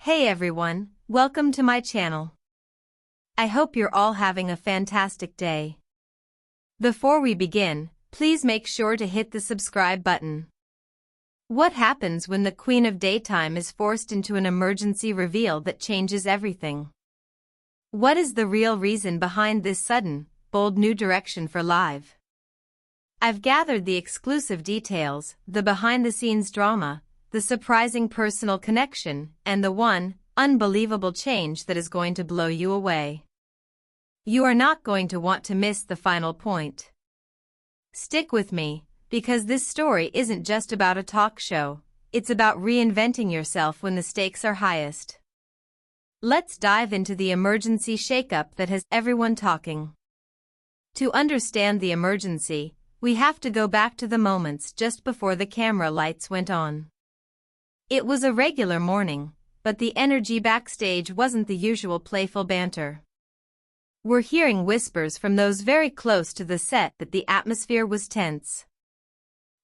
Hey everyone, welcome to my channel. I hope you're all having a fantastic day. Before we begin, please make sure to hit the subscribe button. What happens when the Queen of Daytime is forced into an emergency reveal that changes everything? What is the real reason behind this sudden, bold new direction for Live? I've gathered the exclusive details, the behind-the-scenes drama, the surprising personal connection, and the one, unbelievable change that is going to blow you away. You are not going to want to miss the final point. Stick with me, because this story isn't just about a talk show, it's about reinventing yourself when the stakes are highest. Let's dive into the emergency shakeup that has everyone talking. To understand the emergency, we have to go back to the moments just before the camera lights went on. It was a regular morning, but the energy backstage wasn't the usual playful banter. We're hearing whispers from those very close to the set that the atmosphere was tense.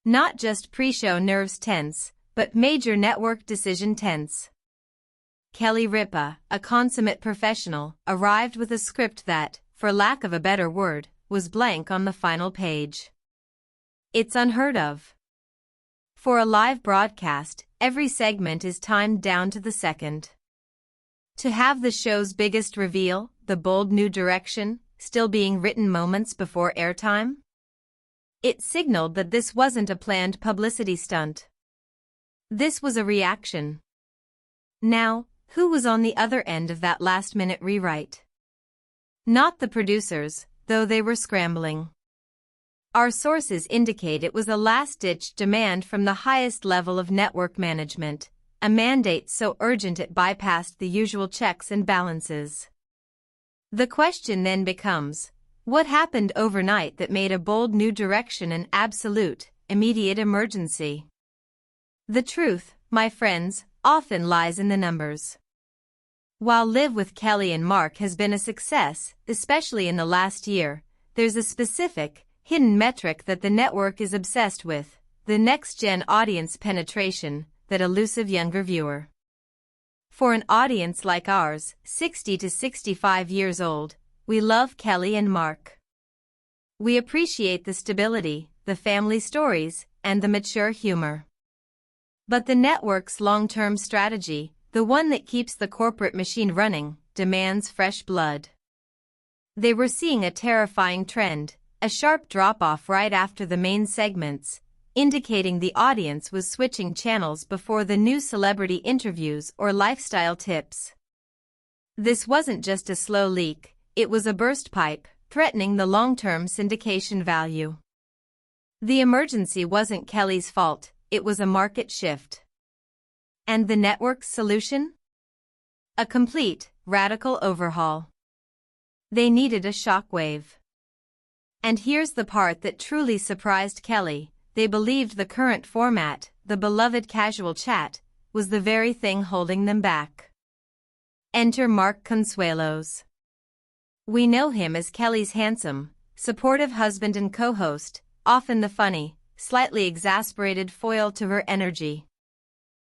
Not just pre-show nerves tense, but major network decision tense. Kelly Ripa, a consummate professional, arrived with a script that, for lack of a better word, was blank on the final page. It's unheard of. For a live broadcast, every segment is timed down to the second. To have the show's biggest reveal, the bold new direction, still being written moments before airtime? It signaled that this wasn't a planned publicity stunt. This was a reaction. Now, who was on the other end of that last-minute rewrite? Not the producers, though they were scrambling. Our sources indicate it was a last-ditch demand from the highest level of network management, a mandate so urgent it bypassed the usual checks and balances. The question then becomes, what happened overnight that made a bold new direction an absolute, immediate emergency? The truth, my friends, often lies in the numbers. While Live with Kelly and Mark has been a success, especially in the last year, there's a specific, hidden metric that the network is obsessed with, the next-gen audience penetration, that elusive younger viewer. For an audience like ours, 60 to 65 years old, we love Kelly and Mark. We appreciate the stability, the family stories, and the mature humor. But the network's long-term strategy, the one that keeps the corporate machine running, demands fresh blood. They were seeing a terrifying trend, a sharp drop-off right after the main segments, indicating the audience was switching channels before the new celebrity interviews or lifestyle tips. This wasn't just a slow leak, it was a burst pipe, threatening the long-term syndication value. The emergency wasn't Kelly's fault, it was a market shift. And the network's solution? A complete, radical overhaul. They needed a shockwave. And here's the part that truly surprised Kelly, they believed the current format, the beloved casual chat, was the very thing holding them back. Enter Mark Consuelos. We know him as Kelly's handsome, supportive husband and co-host, often the funny, slightly exasperated foil to her energy.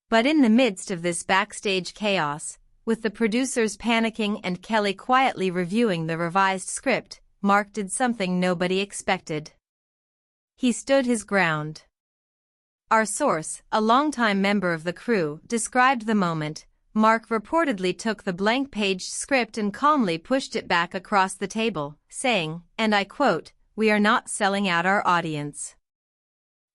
But in the midst of this backstage chaos, with the producers panicking and Kelly quietly reviewing the revised script, Mark did something nobody expected. He stood his ground. Our source, a longtime member of the crew, described the moment. Mark reportedly took the blank-page script and calmly pushed it back across the table, saying, and I quote, "We are not selling out our audience."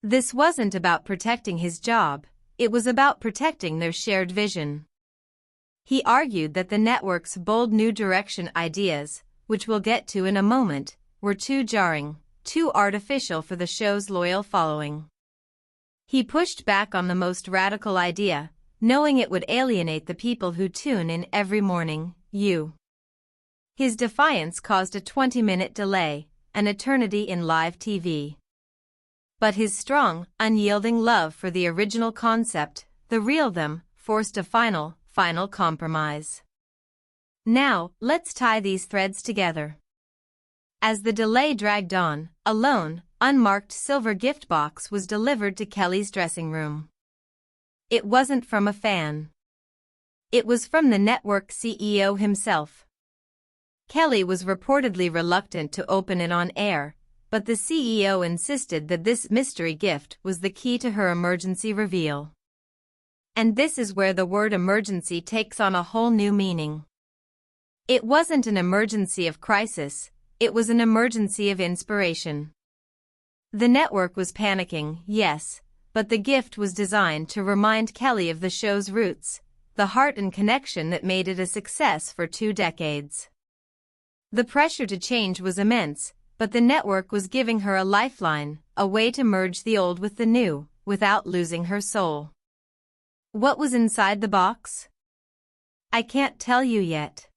This wasn't about protecting his job, it was about protecting their shared vision. He argued that the network's bold new direction ideas, which we'll get to in a moment, were too jarring, too artificial for the show's loyal following. He pushed back on the most radical idea, knowing it would alienate the people who tune in every morning, you. His defiance caused a 20-minute delay, an eternity in live TV. But his strong, unyielding love for the original concept, the real them, forced a final compromise. Now, let's tie these threads together. As the delay dragged on, a lone, unmarked silver gift box was delivered to Kelly's dressing room. It wasn't from a fan. It was from the network CEO himself. Kelly was reportedly reluctant to open it on air, but the CEO insisted that this mystery gift was the key to her emergency reveal. And this is where the word emergency takes on a whole new meaning. It wasn't an emergency of crisis, it was an emergency of inspiration. The network was panicking, yes, but the gift was designed to remind Kelly of the show's roots, the heart and connection that made it a success for 2 decades. The pressure to change was immense, but the network was giving her a lifeline, a way to merge the old with the new, without losing her soul. What was inside the box? I can't tell you yet.